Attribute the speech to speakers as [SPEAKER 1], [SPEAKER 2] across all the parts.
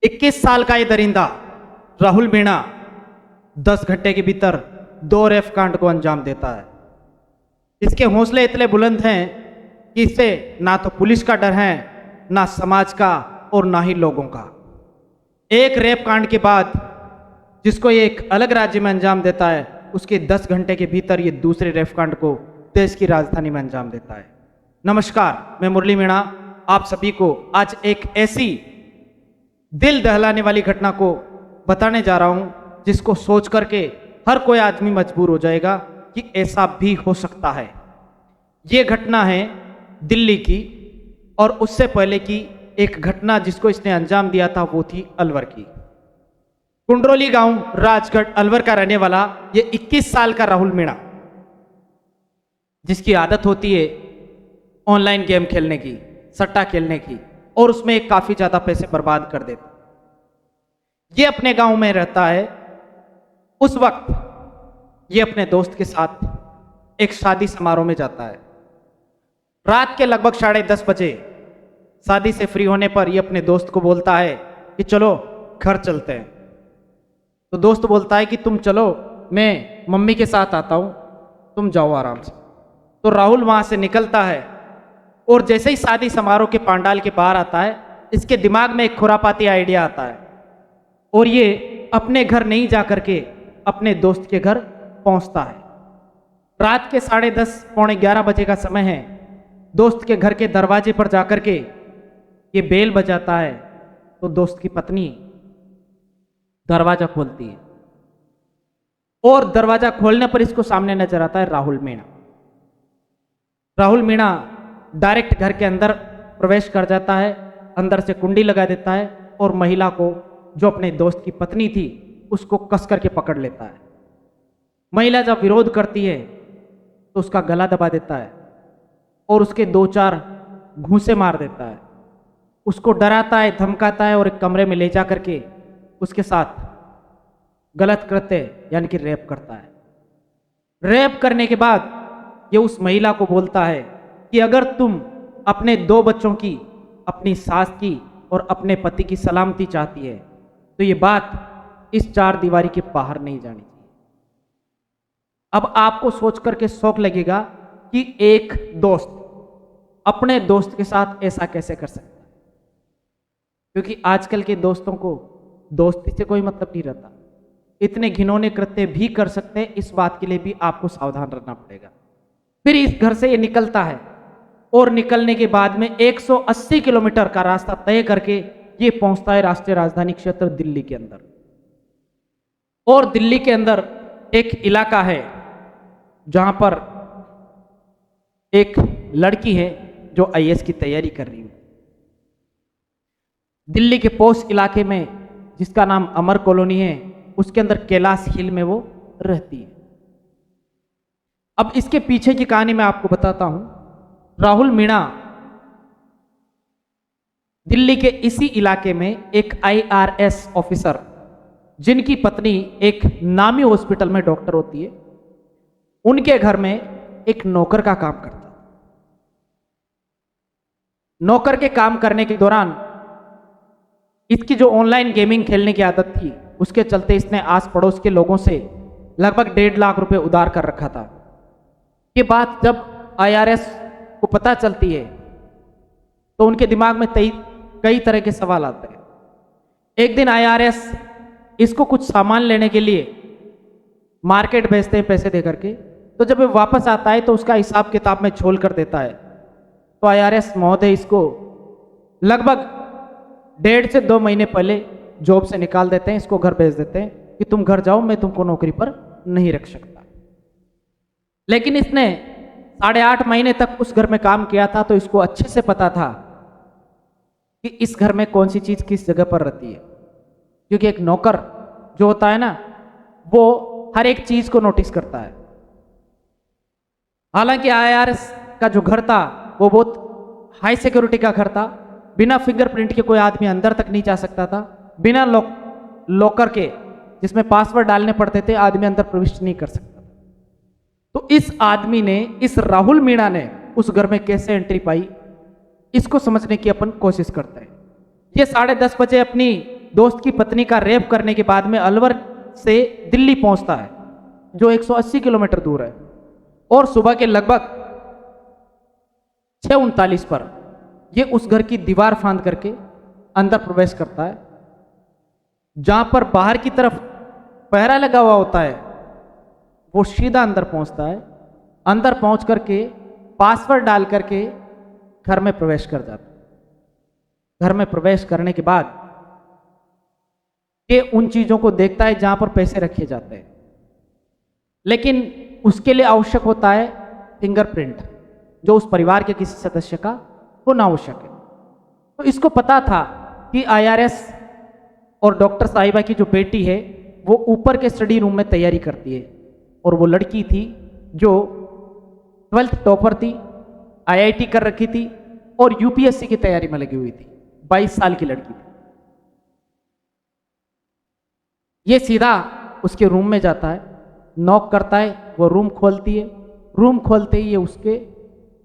[SPEAKER 1] 21 साल का ये दरिंदा राहुल मीणा 10 घंटे के भीतर 2 रेप कांड को अंजाम देता है। इसके हौसले इतने बुलंद हैं कि इससे ना तो पुलिस का डर है, ना समाज का और ना ही लोगों का। एक रेप कांड के बाद जिसको ये एक अलग राज्य में अंजाम देता है, उसके 10 घंटे के भीतर ये दूसरे रेप कांड को देश की राजधानी में अंजाम देता है। नमस्कार, मैं मुरली मीणा आप सभी को आज एक ऐसी दिल दहलाने वाली घटना को बताने जा रहा हूं जिसको सोच करके हर कोई आदमी मजबूर हो जाएगा कि ऐसा भी हो सकता है। ये घटना है दिल्ली की, और उससे पहले की एक घटना जिसको इसने अंजाम दिया था वो थी अलवर की। कुंडरोली गांव राजगढ़ अलवर का रहने वाला ये 21 साल का राहुल मीणा, जिसकी आदत होती है ऑनलाइन गेम खेलने की, सट्टा खेलने की, और उसमें काफी ज्यादा पैसे बर्बाद कर देता। ये अपने गांव में रहता है। उस वक्त ये अपने दोस्त के साथ एक शादी समारोह में जाता है। रात के लगभग 10:30 बजे शादी से फ्री होने पर ये अपने दोस्त को बोलता है कि चलो घर चलते हैं। तो दोस्त बोलता है कि तुम चलो, मैं मम्मी के साथ आता हूं, तुम जाओ आराम से। तो राहुल वहां से निकलता है और जैसे ही शादी समारोह के पंडाल के बाहर आता है, इसके दिमाग में एक खुरापाती आइडिया आता है और ये अपने घर नहीं जा करके अपने दोस्त के घर पहुंचता है। रात के 10:30 पौने 11 बजे का समय है। दोस्त के घर के दरवाजे पर जाकर के ये बेल बजाता है तो दोस्त की पत्नी दरवाजा खोलती है और दरवाजा खोलने पर इसको सामने नजर आता है राहुल मीणा। राहुल मीणा डायरेक्ट घर के अंदर प्रवेश कर जाता है, अंदर से कुंडी लगा देता है और महिला को, जो अपने दोस्त की पत्नी थी, उसको कस करके पकड़ लेता है। महिला जब विरोध करती है तो उसका गला दबा देता है और उसके 2-4 घूंसे मार देता है। उसको डराता है, धमकाता है और एक कमरे में ले जा करके उसके साथ गलत कृत्य यानी कि रेप करता है। रेप करने के बाद ये उस महिला को बोलता है कि अगर तुम अपने 2 बच्चों की, अपनी सास की और अपने पति की सलामती चाहती है तो ये बात इस 4 दीवारी के बाहर नहीं जानी चाहिए। अब आपको सोच करके शौक लगेगा कि एक दोस्त अपने दोस्त के साथ ऐसा कैसे कर सकता है, क्योंकि आजकल के दोस्तों को दोस्ती से कोई मतलब नहीं रहता। इतने घिनौने कृत्य भी कर सकते हैं, इस बात के लिए भी आपको सावधान रहना पड़ेगा। फिर इस घर से ये निकलता है और निकलने के बाद में 180 किलोमीटर का रास्ता तय करके ये पहुंचता है राष्ट्रीय राजधानी क्षेत्र दिल्ली के अंदर। और दिल्ली के अंदर एक इलाका है जहां पर एक लड़की है जो आईएएस की तैयारी कर रही है। दिल्ली के पोस्ट इलाके में, जिसका नाम अमर कॉलोनी है, उसके अंदर कैलाश हिल में वो रहती है। अब इसके पीछे की कहानी मैं आपको बताता हूं। राहुल मीणा दिल्ली के इसी इलाके में एक IRS ऑफिसर, जिनकी पत्नी एक नामी हॉस्पिटल में डॉक्टर होती है, उनके घर में एक नौकर का काम करता है। नौकर के काम करने के दौरान इसकी जो ऑनलाइन गेमिंग खेलने की आदत थी, उसके चलते इसने आस पड़ोस के लोगों से लगभग 1.5 लाख रुपए उधार कर रखा था। ये बात जब IRS को पता चलती है तो उनके दिमाग में कई तरह के सवाल आते हैं। एक दिन IRS इसको कुछ सामान लेने के लिए मार्केट भेजते हैं पैसे दे करके, तो जब वो वापस आता है तो उसका हिसाब किताब में झोल कर देता है। तो IRS महोदय इसको लगभग 1.5 से 2 महीने पहले जॉब से निकाल देते हैं, इसको घर भेज देते हैं कि तुम घर जाओ, मैं तुमको नौकरी पर नहीं रख सकता। लेकिन इसने 8.5 महीने तक उस घर में काम किया था, तो इसको अच्छे से पता था कि इस घर में कौन सी चीज किस जगह पर रहती है, क्योंकि एक नौकर जो होता है ना, वो हर एक चीज को नोटिस करता है। हालांकि IRS का जो घर था वो बहुत हाई सिक्योरिटी का घर था। बिना फिंगरप्रिंट के कोई आदमी अंदर तक नहीं जा सकता था। बिना लॉकर के, जिसमें पासवर्ड डालने पड़ते थे, आदमी अंदर प्रविष्ट नहीं कर सकता। तो इस आदमी ने, इस राहुल मीणा ने उस घर में कैसे एंट्री पाई, इसको समझने की अपन कोशिश करते हैं। ये 10:30 बजे अपनी दोस्त की पत्नी का रेप करने के बाद में अलवर से दिल्ली पहुंचता है, जो 180 किलोमीटर दूर है। और सुबह के लगभग 6:39 पर ये उस घर की दीवार फांद करके अंदर प्रवेश करता है, जहां पर बाहर की तरफ पहरा लगा हुआ होता है। वो सीधा अंदर पहुंचता है, अंदर पहुंच करके पासवर्ड डाल करके घर में प्रवेश कर जाता है। घर में प्रवेश करने के बाद ये उन चीजों को देखता है जहां पर पैसे रखे जाते हैं, लेकिन उसके लिए आवश्यक होता है फिंगरप्रिंट, जो उस परिवार के किसी सदस्य का होना आवश्यक है। तो इसको पता था कि IRS और डॉक्टर साहिबा की जो बेटी है वो ऊपर के स्टडी रूम में तैयारी करती है, और वो लड़की थी जो 12th टॉपर थी, IIT कर रखी थी और UPSC की तैयारी में लगी हुई थी। 22 साल की लड़की थी। ये सीधा उसके रूम में जाता है, नॉक करता है, वो रूम खोलती है। रूम खोलते ही ये उसके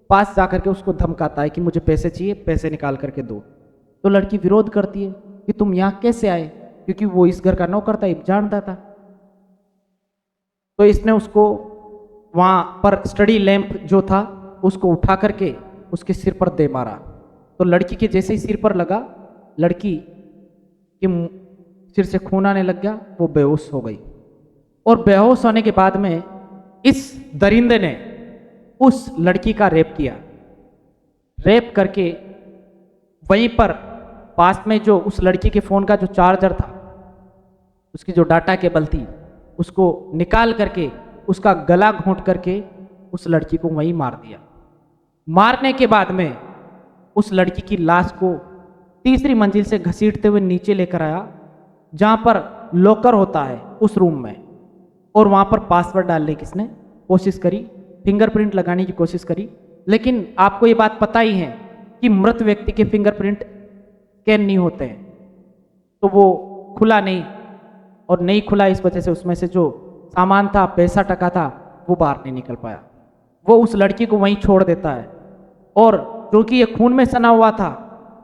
[SPEAKER 1] पास जाकर के उसको धमकाता है कि मुझे पैसे चाहिए, पैसे निकाल करके दो। तो लड़की विरोध करती है कि तुम यहाँ कैसे आए, क्योंकि वो इस घर का नौकर था, जानता था। तो इसने उसको वहाँ पर स्टडी लैंप जो था उसको उठा करके उसके सिर पर दे मारा। तो लड़की के जैसे ही सिर पर लगा, लड़की के सिर से खून आने लग गया, वो बेहोश हो गई। और बेहोश होने के बाद में इस दरिंदे ने उस लड़की का रेप किया। रेप करके वहीं पर पास में जो उस लड़की के फ़ोन का जो चार्जर था, उसकी जो डाटा केबल थी, उसको निकाल करके उसका गला घोंट करके उस लड़की को वहीं मार दिया। मारने के बाद में उस लड़की की लाश को तीसरी मंजिल से घसीटते हुए नीचे लेकर आया, जहाँ पर लॉकर होता है उस रूम में, और वहाँ पर पासवर्ड डालने की इसने कोशिश करी, फिंगरप्रिंट लगाने की कोशिश करी। लेकिन आपको ये बात पता ही है कि मृत व्यक्ति के फिंगरप्रिंट स्कैन नहीं होते हैं, तो वो खुला नहीं, और नहीं खुला इस वजह से उसमें से जो सामान था, पैसा टका था, वो बाहर नहीं निकल पाया। वो उस लड़की को वहीं छोड़ देता है, और क्योंकि ये खून में सना हुआ था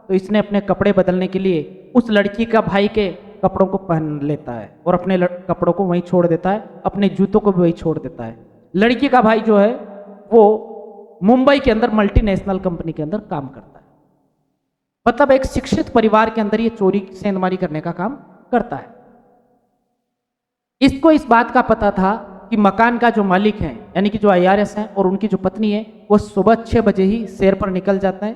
[SPEAKER 1] तो इसने अपने कपड़े बदलने के लिए उस लड़की का भाई के कपड़ों को पहन लेता है और अपने कपड़ों को वहीं छोड़ देता है, अपने जूतों को भी वहीं छोड़ देता है। लड़की का भाई जो है वो मुंबई के अंदर मल्टीनेशनल कंपनी के अंदर काम करता है। मतलब एक शिक्षित परिवार के अंदर ये चोरी सेंधमारी करने का काम करता है। इसको इस बात का पता था कि मकान का जो मालिक है, यानी कि जो IRS है और उनकी जो पत्नी है, वो सुबह 6 बजे ही सैर पर निकल जाते हैं,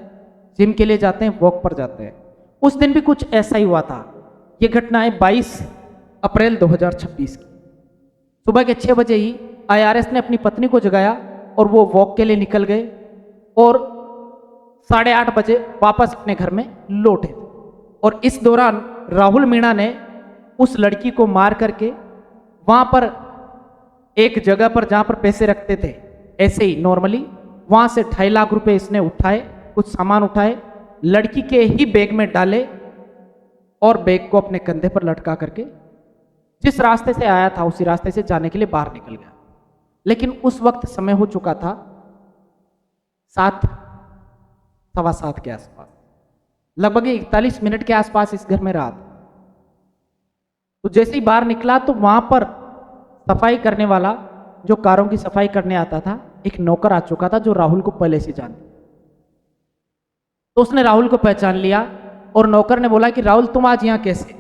[SPEAKER 1] जिम के लिए जाते हैं, वॉक पर जाते हैं। उस दिन भी कुछ ऐसा ही हुआ था। ये घटना है 22 अप्रैल 2026 की। सुबह के 6 बजे ही IRS ने अपनी पत्नी को जगाया और वो वॉक के लिए निकल गए, और 8:30 बजे वापस अपने घर में लौटे। और इस दौरान राहुल मीणा ने उस लड़की को मार करके वहाँ पर एक जगह पर जहाँ पर पैसे रखते थे, ऐसे ही नॉर्मली वहाँ से 2.5 लाख रुपए इसने उठाए, कुछ सामान उठाए, लड़की के ही बैग में डाले और बैग को अपने कंधे पर लटका करके जिस रास्ते से आया था उसी रास्ते से जाने के लिए बाहर निकल गया। लेकिन उस वक्त समय हो चुका था 7, सवा 7 के आसपास, लगभग 41 मिनट के आसपास इस घर में रहा था। तो जैसे ही बाहर निकला तो वहां पर सफाई करने वाला, जो कारों की सफाई करने आता था, एक नौकर आ चुका था जो राहुल को पहले से जानता। तो उसने राहुल को पहचान लिया और नौकर ने बोला कि राहुल तुम आज यहाँ कैसे?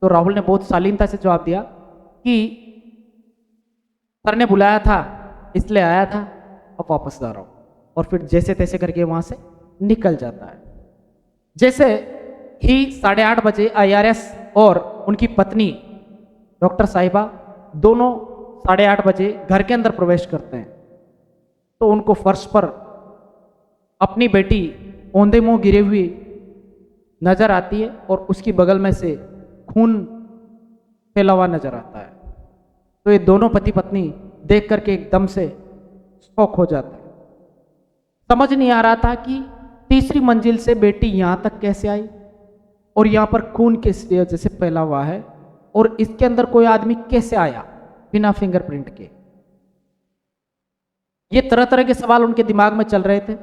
[SPEAKER 1] तो राहुल ने बहुत शालीनता से जवाब दिया कि सर ने बुलाया था इसलिए आया था, अब वापस जा रहा हूँ। और फिर जैसे तैसे करके वहां से निकल जाता है। जैसे ही 8:30 बजे IRS और उनकी पत्नी डॉक्टर साहिबा दोनों 8:30 बजे घर के अंदर प्रवेश करते हैं, तो उनको फर्श पर अपनी बेटी औंधे मुंह गिरे हुई नजर आती है और उसकी बगल में से खून फैला हुआ नजर आता है। तो ये दोनों पति पत्नी देख करके एकदम से शॉक हो जाते हैं। समझ नहीं आ रहा था कि तीसरी मंजिल से बेटी यहां तक कैसे आई और यहां पर खून किस वजह से फैला हुआ है और इसके अंदर कोई आदमी कैसे आया बिना फिंगरप्रिंट के। ये तरह तरह के सवाल उनके दिमाग में चल रहे थे।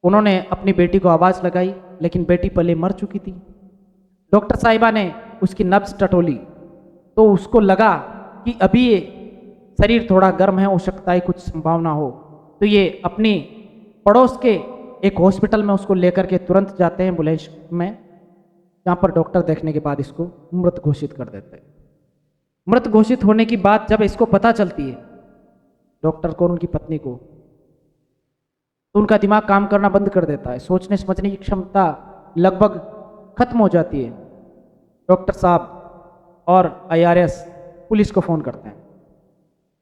[SPEAKER 1] उन्होंने अपनी बेटी को आवाज लगाई, लेकिन बेटी पहले मर चुकी थी। डॉक्टर साहिबा ने उसकी नब्ज टटोली तो उसको लगा कि अभी ये शरीर थोड़ा गर्म है, हो सकता है कुछ संभावना हो। तो ये अपनी पड़ोस के एक हॉस्पिटल में उसको लेकर के तुरंत जाते हैं एम्बुलेंस में, जहाँ पर डॉक्टर देखने के बाद इसको मृत घोषित कर देते हैं। मृत घोषित होने की बात जब इसको पता चलती है, डॉक्टर को और उनकी पत्नी को, तो उनका दिमाग काम करना बंद कर देता है। सोचने समझने की क्षमता लगभग खत्म हो जाती है। डॉक्टर साहब और आईआरएस पुलिस को फ़ोन करते हैं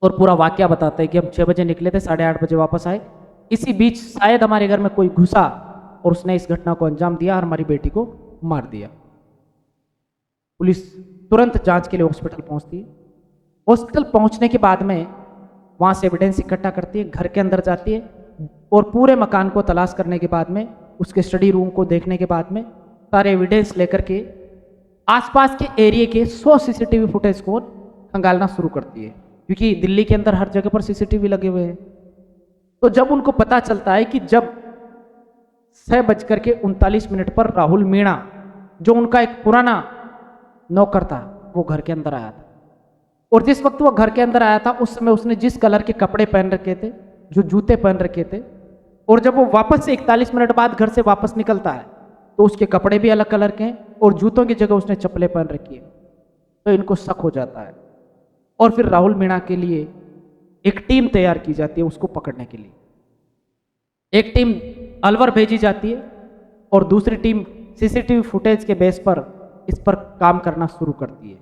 [SPEAKER 1] और पूरा वाकया बताते हैं कि हम 6 बजे निकले थे, 8:30 बजे वापस आए। इसी बीच शायद हमारे घर में कोई घुसा और उसने इस घटना को अंजाम दिया और हमारी बेटी को मार दिया। पुलिस तुरंत जांच के लिए हॉस्पिटल पहुंचती है। हॉस्पिटल पहुंचने के बाद में वहां से एविडेंस इकट्ठा करती है, घर के अंदर जाती है और पूरे मकान को तलाश करने के बाद में, उसके स्टडी रूम को देखने के बाद में, सारे एविडेंस लेकर के आसपास के एरिया के 100 सीसीटीवी फुटेज को खंगालना शुरू करती है, क्योंकि दिल्ली के अंदर हर जगह पर सीसीटीवी लगे हुए हैं। तो जब उनको पता चलता है कि जब 6:39 पर राहुल मीणा, जो उनका एक पुराना नौकर था, वो घर के अंदर आया था, और जिस वक्त वो घर के अंदर आया था उस समय उसने जिस कलर के कपड़े पहन रखे थे, जो जूते पहन रखे थे, और जब वो वापस से 41 मिनट बाद घर से वापस निकलता है तो उसके कपड़े भी अलग कलर के हैं और जूतों की जगह उसने चप्पलें पहन रखी है। तो इनको शक हो जाता है और फिर राहुल मीणा के लिए एक टीम तैयार की जाती है उसको पकड़ने के लिए। एक टीम अलवर भेजी जाती है और दूसरी टीम सीसीटीवी फुटेज के बेस पर इस पर काम करना शुरू करती है।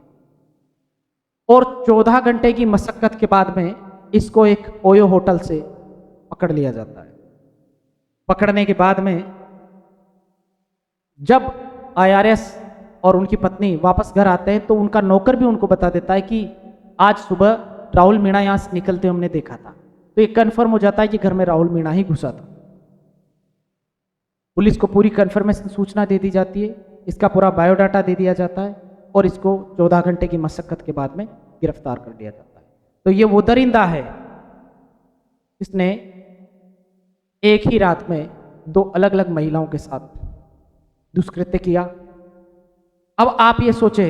[SPEAKER 1] और 14 घंटे की मशक्कत के बाद में इसको एक ओयो होटल से पकड़ लिया जाता है। पकड़ने के बाद में जब आईआरएस और उनकी पत्नी वापस घर आते हैं तो उनका नौकर भी उनको बता देता है कि आज सुबह राहुल मीणा यहाँ से निकलते हमने देखा था। तो ये कन्फर्म हो जाता है कि घर में राहुल मीणा ही घुसा था। पुलिस को पूरी कन्फर्मेशन सूचना दे दी जाती है, इसका पूरा बायोडाटा दे दिया जाता है और इसको 14 घंटे की मशक्कत के बाद में गिरफ्तार कर लिया जाता है। तो ये वो दरिंदा है जिसने एक ही रात में 2 अलग अलग महिलाओं के साथ दुष्कृत्य किया। अब आप ये सोचे,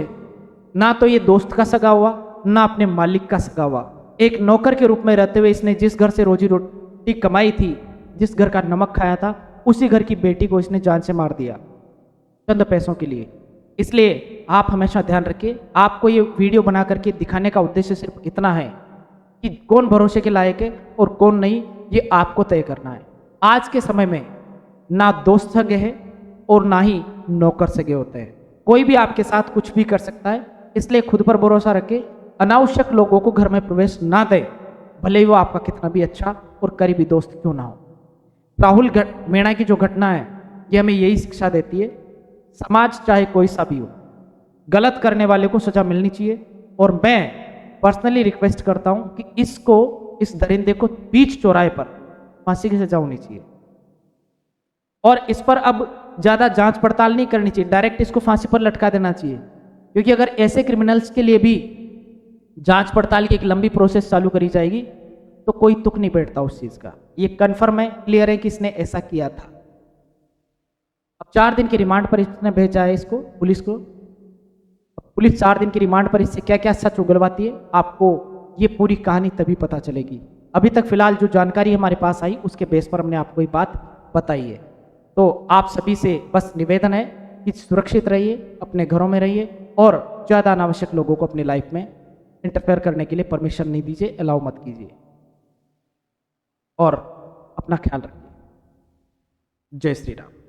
[SPEAKER 1] ना तो ये दोस्त का सगा हुआ, ना अपने मालिक का सगा हुआ। एक नौकर के रूप में रहते हुए इसने जिस घर से रोजी रोटी कमाई थी, जिस घर का नमक खाया था, उसी घर की बेटी को इसने जान से मार दिया चंद पैसों के लिए। इसलिए आप हमेशा ध्यान रखिए, आपको ये वीडियो बना करके दिखाने का उद्देश्य सिर्फ इतना है कि कौन भरोसे के लायक है और कौन नहीं, ये आपको तय करना है। आज के समय में ना दोस्त सगे हैं और ना ही नौकर सगे होते हैं। कोई भी आपके साथ कुछ भी कर सकता है, इसलिए खुद पर भरोसा रखें। अनावश्यक लोगों को घर में प्रवेश ना दें, भले ही वो आपका कितना भी अच्छा और करीबी दोस्त क्यों ना हो। राहुल मीणा की जो घटना है ये हमें यही शिक्षा देती है, समाज चाहे कोई सा भी हो, गलत करने वाले को सजा मिलनी चाहिए। और मैं पर्सनली रिक्वेस्ट करता हूं कि इसको, इस दरिंदे को बीच चौराहे पर फांसी की सजा होनी चाहिए और इस पर अब ज़्यादा जांच पड़ताल नहीं करनी चाहिए, डायरेक्ट इसको फांसी पर लटका देना चाहिए। क्योंकि अगर ऐसे क्रिमिनल्स के लिए भी जांच पड़ताल की एक लंबी प्रोसेस चालू करी जाएगी तो कोई तुक नहीं बैठता उस चीज़ का। ये कन्फर्म है, क्लियर है कि इसने ऐसा किया था। अब 4 दिन के रिमांड पर इसने भेजा है इसको पुलिस को। पुलिस 4 दिन की रिमांड पर इससे क्या क्या सच उगलवाती है, आपको ये पूरी कहानी तभी पता चलेगी। अभी तक फिलहाल जो जानकारी हमारे पास आई उसके बेस पर हमने आपको ये बात बताई है। तो आप सभी से बस निवेदन है कि सुरक्षित रहिए, अपने घरों में रहिए और ज़्यादा अनावश्यक लोगों को अपनी लाइफ में इंटरफेयर करने के लिए परमिशन नहीं दीजिए, अलाउ मत कीजिए और अपना ख्याल रखिए। जय श्री राम।